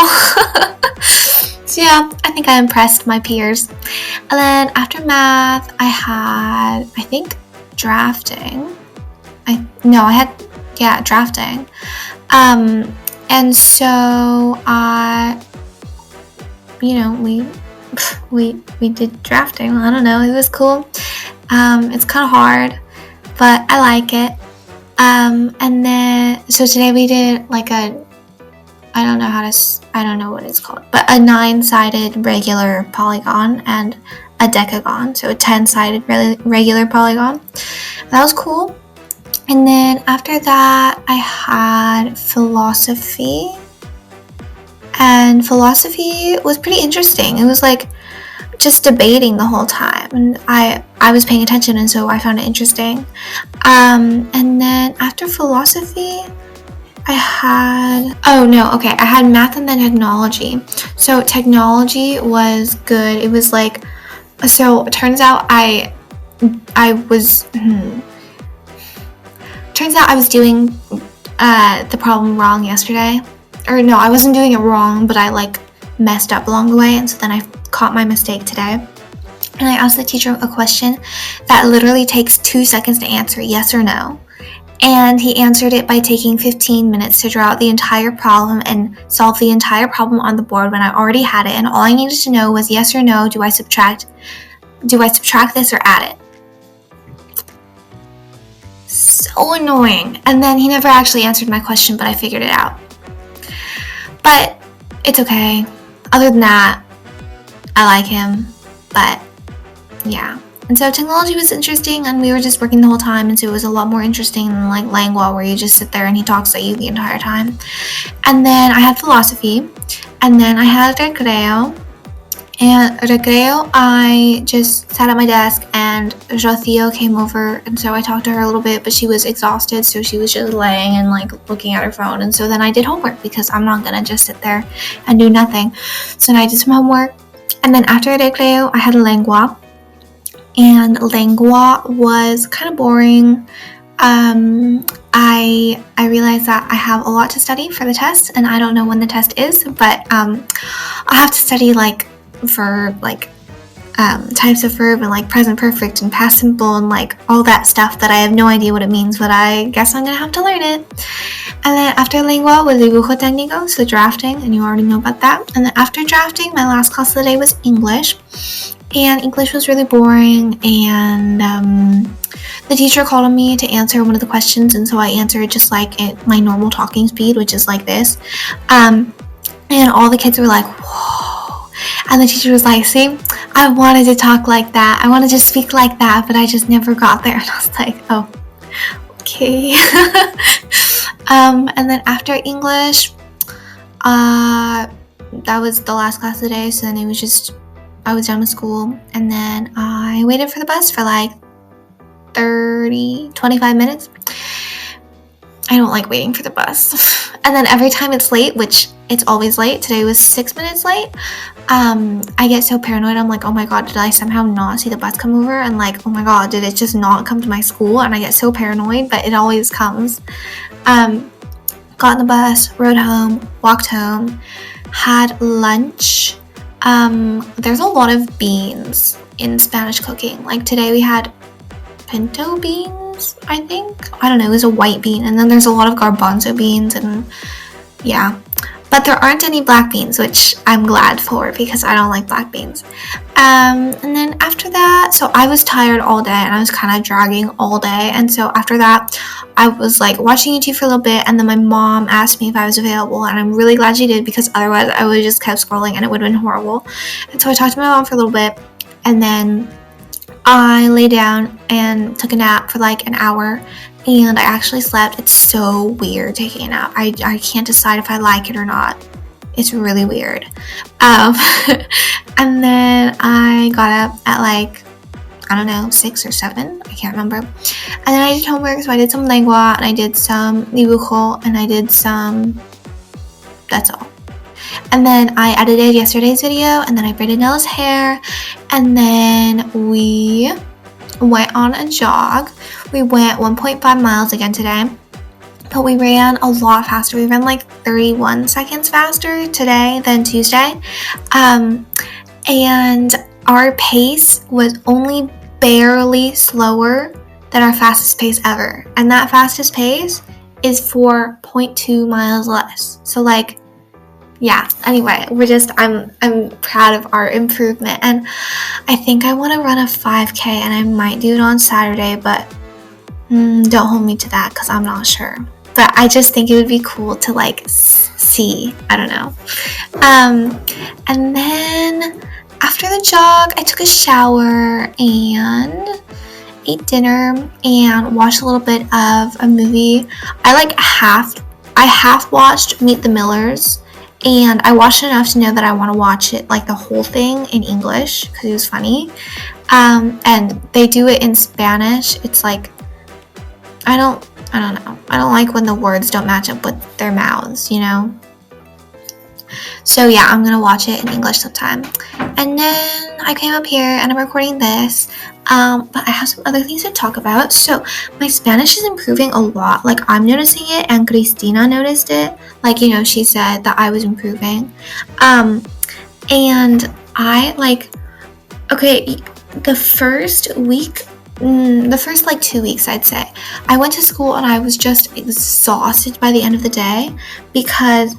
So yeah, I think I impressed my peers. And then after math, I had, I think, drafting. Drafting. And so we did drafting. I don't know, it was cool. It's kind of hard, but I like it. And then so today we did like I don't know what it's called, but a 9-sided regular polygon and a decagon, so a 10-sided regular polygon. That was cool. And then after that, I had philosophy, and philosophy was pretty interesting. It was like just debating the whole time, and I was paying attention, and so I found it interesting. And then after philosophy, I had math and then technology. So technology was good. It was like, so it turns out I was doing the problem wrong yesterday. Or no, I wasn't doing it wrong, but I like messed up along the way, and so then I caught my mistake today. And I asked the teacher a question that literally takes 2 seconds to answer, yes or no. And he answered it by taking 15 minutes to draw out the entire problem and solve the entire problem on the board when I already had it, and all I needed to know was yes or no, do I subtract this or add it? So annoying. And then he never actually answered my question, but I figured it out. But it's okay. Other than that, I like him. But yeah. And so technology was interesting, and we were just working the whole time, and so it was a lot more interesting than like Langua, where you just sit there and he talks at you the entire time. And then I had philosophy, and then I had recreo. And recreo, I just sat at my desk, and Rocío came over, and so I talked to her a little bit, but she was exhausted, so she was just laying and like looking at her phone. And so then I did homework, because I'm not gonna just sit there and do nothing. So then I did some homework, and then after recreo, I had lengua, and lengua was kind of boring. I realized that I have a lot to study for the test, and I don't know when the test is, but I have to study like verb, like types of verb, and like present perfect and past simple, and like all that stuff that I have no idea what it means, but I guess I'm gonna have to learn it. And then after lengua was dibujo técnico, so drafting, and you already know about that. And then after drafting, my last class of the day was English, and English was really boring, and the teacher called on me to answer one of the questions, and so I answered just like at my normal talking speed, which is like this, and all the kids were like, whoa. And the teacher was like, see, I wanted to talk like that, I wanted to speak like that, but I just never got there. And I was like, oh, okay. And then after English, that was the last class of the day, so then it was just, I was done with school, and then I waited for the bus for like 25 minutes. I don't like waiting for the bus. And then every time it's late, which it's always late, today was 6 minutes late, I get so paranoid. I'm like, oh my god, did I somehow not see the bus come over? And like, oh my god, did it just not come to my school? And I get so paranoid, but it always comes. Got on the bus, rode home, walked home, had lunch. There's a lot of beans in Spanish cooking. Like today we had pinto beans, I think. I don't know, it was a white bean. And then there's a lot of garbanzo beans, and yeah. But there aren't any black beans, which I'm glad for, because I don't like black beans. And then after that, so I was tired all day, and I was kind of dragging all day. And so after that, I was like watching YouTube for a little bit, and then my mom asked me if I was available, and I'm really glad she did, because otherwise I would have just kept scrolling and it would have been horrible. And so I talked to my mom for a little bit, and then I lay down and took a nap for like an hour, and I actually slept. It's so weird taking a nap. I can't decide if I like it or not. It's really weird. And then I got up at like, I don't know, 6 or 7. I can't remember. And then I did homework, so I did some lengua, and I did some dibujo, and I did some, that's all. And then I edited yesterday's video, and then I braided Nella's hair, and then we went on a jog. We went 1.5 miles again today, but we ran a lot faster. We ran like 31 seconds faster today than Tuesday, and our pace was only barely slower than our fastest pace ever, and that fastest pace is for 0.2 miles less. So like, yeah, anyway, I'm proud of our improvement, and I think I want to run a 5K, and I might do it on Saturday, but don't hold me to that, because I'm not sure. But I just think it would be cool to like see, I don't know. And then after the jog, I took a shower and ate dinner and watched a little bit of a movie. I half watched Meet the Millers, and I watched it enough to know that I want to watch it, like the whole thing, in English, because it was funny. And they do it in Spanish. It's like, I don't know. I don't like when the words don't match up with their mouths, you know? So yeah, I'm gonna watch it in English sometime. And then I came up here and I'm recording this, but I have some other things to talk about. So my Spanish is improving a lot. Like, I'm noticing it, and Cristina noticed it. Like, you know, she said that I was improving. And I like, okay, the first like 2 weeks, I'd say, I went to school and I was just exhausted by the end of the day, because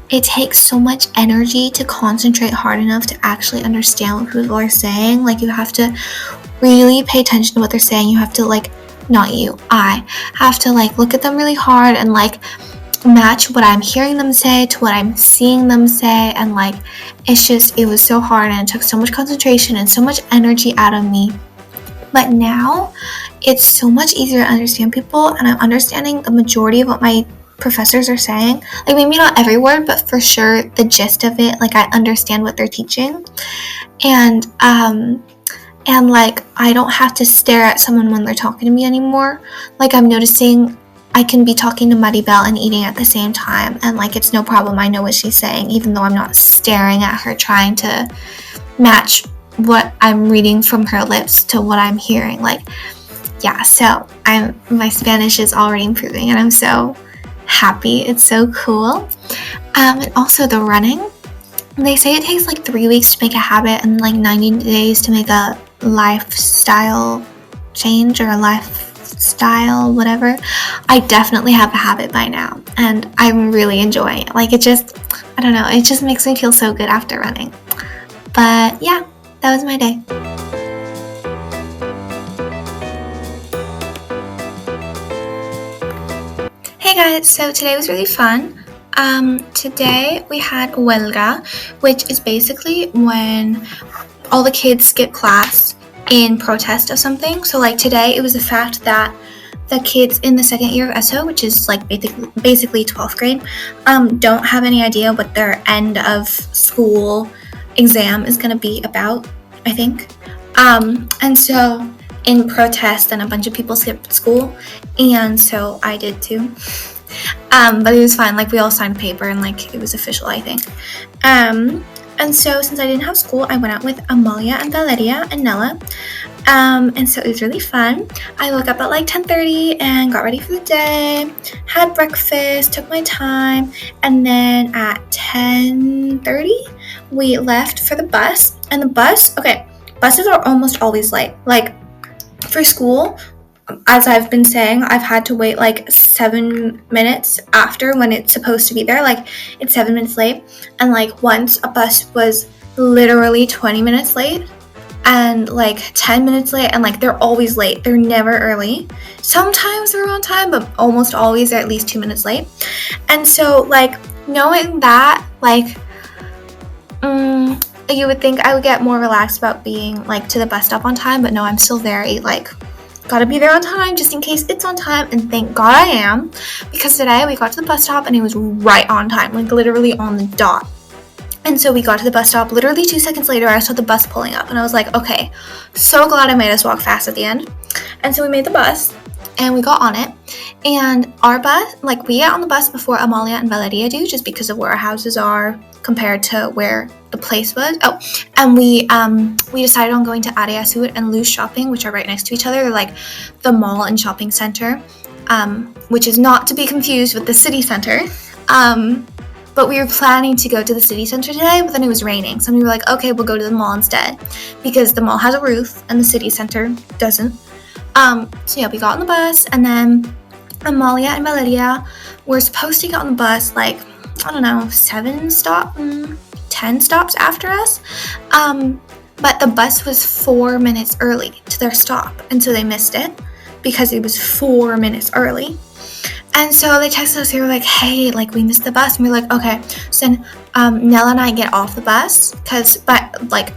it takes so much energy to concentrate hard enough to actually understand what people are saying. Like, you have to really pay attention to what they're saying. You have to, like, I have to like look at them really hard and like match what I'm hearing them say to what I'm seeing them say, and like it was so hard, and it took so much concentration and so much energy out of me. But now it's so much easier to understand people, and I'm understanding the majority of what my professors are saying. Like, maybe not every word, but for sure the gist of it. Like, I understand what they're teaching, and like, I don't have to stare at someone when they're talking to me anymore. Like, I'm noticing I can be talking to Maribel and eating at the same time, and like, it's no problem. I know what she's saying, even though I'm not staring at her trying to match what I'm reading from her lips to what I'm hearing. Like, yeah, so my Spanish is already improving, and I'm so happy. It's so cool. And also the running. They say it takes like 3 weeks to make a habit and like 90 days to make a lifestyle change, or a lifestyle whatever. I definitely have a habit by now, and I'm really enjoying it. Like, it just, I don't know, it just makes me feel so good after running. But yeah, that was my day. Hey guys, so today was really fun. Today we had huelga, which is basically when all the kids skip class in protest of something. So like today, it was the fact that the kids in the second year of ESO, which is like basically 12th grade, don't have any idea what their end of school exam is going to be about, I think. And so in protest, then a bunch of people skipped school, and so I did too. But it was fine. Like, we all signed a paper, and like, it was official, I think. And so since I didn't have school, I went out with Amalia and Valeria and Nella. And so it was really fun. I woke up at like 10:30 and got ready for the day, had breakfast, took my time, and then at 10:30 we left for the bus. And the buses are almost always late. Like, for school, as I've been saying, I've had to wait like 7 minutes after when it's supposed to be there. Like, it's 7 minutes late, and like once a bus was literally 20 minutes late, and like 10 minutes late, and like, they're always late. They're never early. Sometimes they're on time, but almost always they're at least 2 minutes late. And so like, knowing that, like, you would think I would get more relaxed about being like to the bus stop on time, but no, I'm still very like, gotta be there on time just in case it's on time, and thank God I am, because today we got to the bus stop and it was right on time, like literally on the dot. And so we got to the bus stop. Literally 2 seconds later, I saw the bus pulling up, and I was like, okay, so glad I made us walk fast at the end. And so we made the bus, and we got on it, and our bus, like, we get on the bus before Amalia and Valeria do, just because of where our houses are compared to where the place was. Oh, and we decided on going to Area Sur and Luz Shopping, which are right next to each other. They're like the mall and shopping center, which is not to be confused with the city center. But we were planning to go to the city center today, but then it was raining. So we were like, okay, we'll go to the mall instead, because the mall has a roof and the city center doesn't. So yeah, we got on the bus, and then Amalia and Valeria were supposed to get on the bus like, I don't know, 10 stops after us. But the bus was 4 minutes early to their stop, and so they missed it because it was 4 minutes early. And so they texted us. They were like, hey, like, we missed the bus. And we were like, okay. So then Nella and I get off the bus, but like,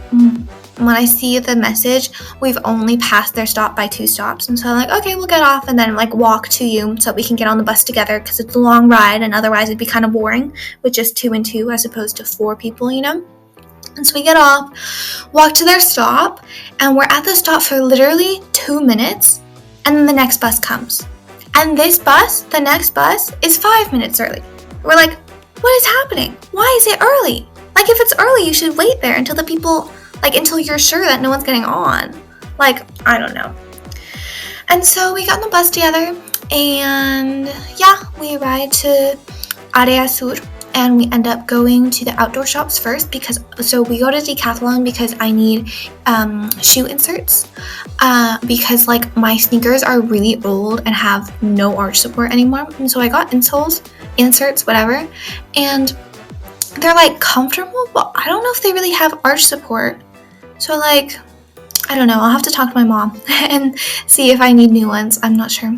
when I see the message, we've only passed their stop by 2 stops. And so I'm like, okay, we'll get off and then like walk to you so we can get on the bus together, because it's a long ride, and otherwise it'd be kind of boring with just 2 and 2 as opposed to 4 people, you know? And so we get off, walk to their stop, and we're at the stop for literally 2 minutes, and then the next bus comes. And the next bus is 5 minutes early. We're like, what is happening? Why is it early? Like, if it's early, you should wait there until you're sure that no one's getting on. Like, I don't know. And so we got on the bus together, and yeah, we arrived to Area Sur, and we end up going to the outdoor shops first, so we go to Decathlon because I need shoe inserts, because like my sneakers are really old and have no arch support anymore, and so I got inserts, whatever, and they're like comfortable, but I don't know if they really have arch support. So like, I don't know. I'll have to talk to my mom and see if I need new ones. I'm not sure.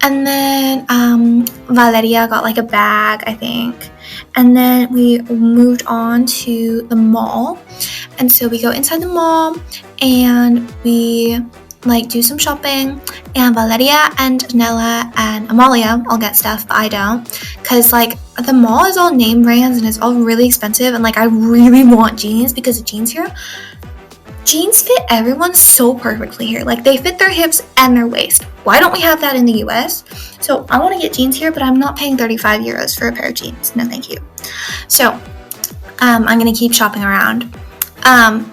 And then Valeria got like a bag, I think. And then we moved on to the mall. And so we go inside the mall and we like do some shopping. And Valeria and Nella and Amalia all get stuff, but I don't. Because like the mall is all name brands and it's all really expensive. And like I really want jeans because the jeans here, jeans fit everyone so perfectly here. Like they fit their hips and their waist. Why don't we have that in the US? So I want to get jeans here, but I'm not paying 35 euros for a pair of jeans. No, thank you. So I'm going to keep shopping around.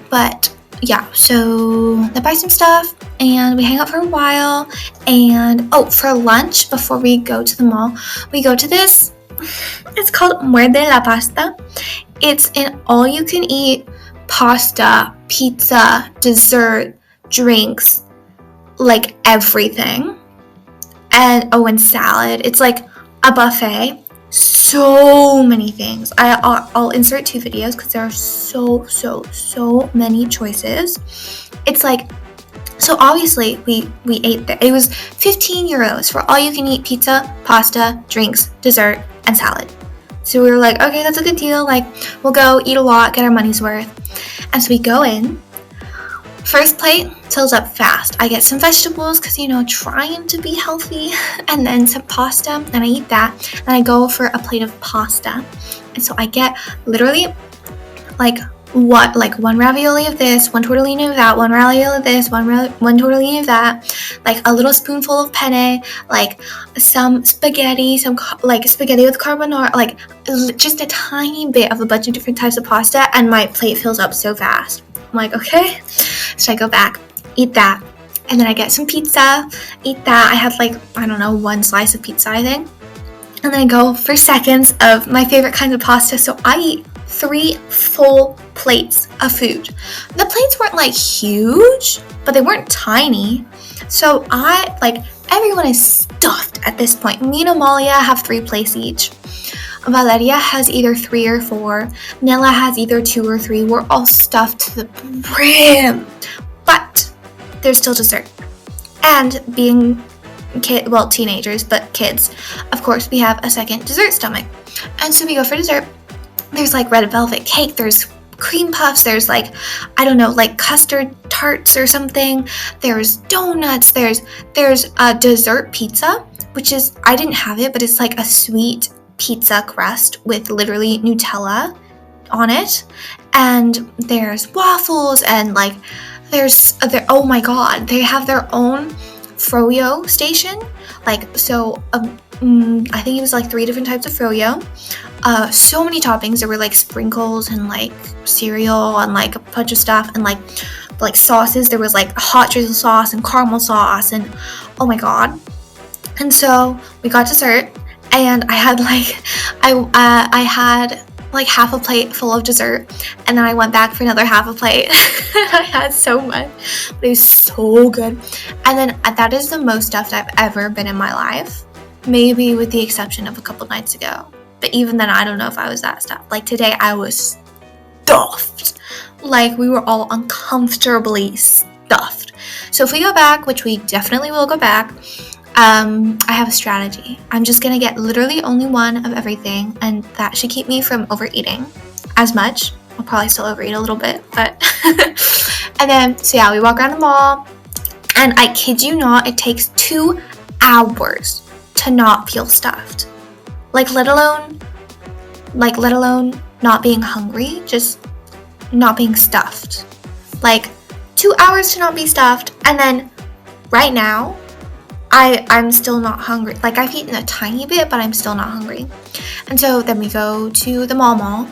But yeah, so I buy some stuff and we hang out for a while. And for lunch, before we go to the mall, we go to this. It's called Muerde la Pasta. It's an all-you-can-eat pasta, pizza, dessert, drinks, like everything. And salad. It's like a buffet. So many things. I'll insert 2 videos because there are so many choices. It's like, so obviously we ate there. It was 15 euros for all you can eat pizza, pasta, drinks, dessert, and salad. So we were like, okay, that's a good deal. Like, we'll go eat a lot, get our money's worth. And so we go in. First plate fills up fast. I get some vegetables because, trying to be healthy. And then some pasta, and I eat that. And I go for a plate of pasta. And so I get literally one ravioli of this, one tortellini of that, one ravioli of this, one tortellini of that, like a little spoonful of penne, like some spaghetti, spaghetti with carbonara, like just a tiny bit of a bunch of different types of pasta, and my plate fills up so fast. I'm like, okay. So I go back, eat that, and then I get some pizza, eat that. I had one slice of pizza, I think. And then I go for seconds of my favorite kinds of pasta. So I eat 3 full plates of food. The plates weren't huge, but they weren't tiny. So everyone is stuffed at this point. Me and Amalia have 3 plates each. Valeria has either 3 or 4. Nella has either 2 or 3. We're all stuffed to the brim. But there's still dessert. And being teenagers, but kids, of course, we have a second dessert stomach. And so we go for dessert. There's red velvet cake, there's cream puffs, there's custard tarts or something, there's donuts, there's a dessert pizza, which is, I didn't have it, but it's a sweet pizza crust with literally Nutella on it. And there's waffles and oh my god, they have their own froyo station. I think it was 3 different types of froyo. So many toppings. There were sprinkles and cereal and a bunch of stuff, and sauces. There was hot drizzle sauce and caramel sauce, and oh my god. And so we got dessert, and I had I had half a plate full of dessert, and then I went back for another half a plate. I had so much, but it was so good. And then that is the most stuffed I've ever been in my life, maybe with the exception of a couple nights ago. But even then, I don't know if I was that stuffed. Today, I was stuffed. We were all uncomfortably stuffed. So if we go back, which we definitely will go back, I have a strategy. I'm just going to get literally only one of everything, and that should keep me from overeating as much. I'll probably still overeat a little bit, but... And then, so yeah, we walk around the mall, and I kid you not, it takes 2 hours to not feel stuffed. Let alone not being hungry, just not being stuffed. 2 hours to not be stuffed, and then right now, I'm still not hungry. I've eaten a tiny bit, but I'm still not hungry. And so then we go to the mall,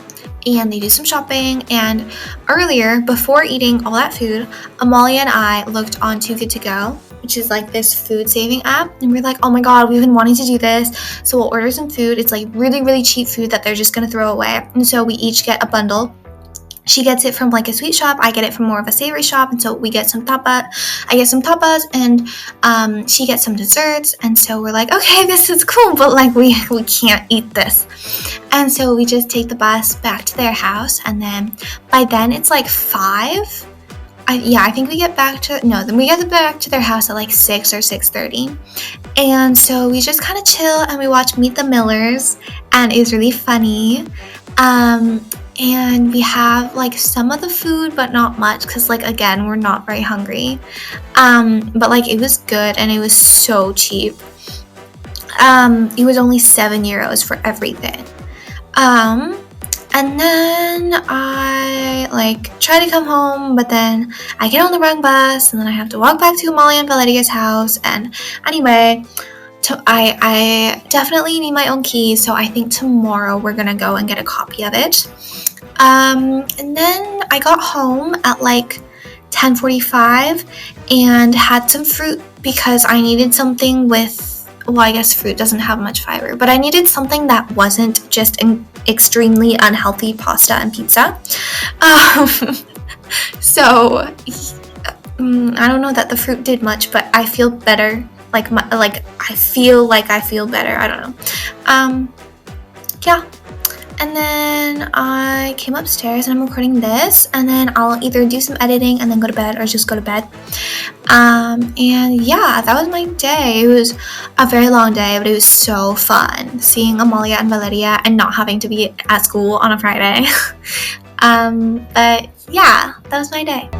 and they do some shopping. And earlier, before eating all that food, Amalia and I looked on Too Good To Go, which is this food saving app. And we're like, oh my god, we've been wanting to do this. So we'll order some food. It's really, really cheap food that they're just going to throw away. And so we each get a bundle. She gets it from a sweet shop. I get it from more of a savory shop. And so we get some tapas. I get some tapas, and she gets some desserts. And so we're like, okay, this is cool, but we can't eat this. And so we just take the bus back to their house. And then by then it's 5. I think we get back to, no, then we get back to their house at like 6 or 6:30. And so we just kind of chill and we watch Meet the Millers, and it was really funny. And we have like some of the food, but not much, because like, again, we're not very hungry. But like, it was good and it was so cheap. It was only €7 for everything. And then I like try to come home, but then I get on the wrong bus, and then I have to walk back to Amalia and Valeria's house. And anyway, I definitely need my own keys, so I think tomorrow we're gonna go and get a copy of it. And then I got home at like 10:45 and had some fruit because I needed something with, well, I guess fruit doesn't have much fiber, but I needed something that wasn't just an extremely unhealthy pasta and pizza. So I don't know that the fruit did much, but I feel better. I feel better. I don't know. Yeah. And then I came upstairs and I'm recording this, and then I'll either do some editing and then go to bed, or just go to bed. And yeah, that was my day. It was a very long day, but it was so fun seeing Amalia and Valeria and not having to be at school on a Friday. But yeah, that was my day.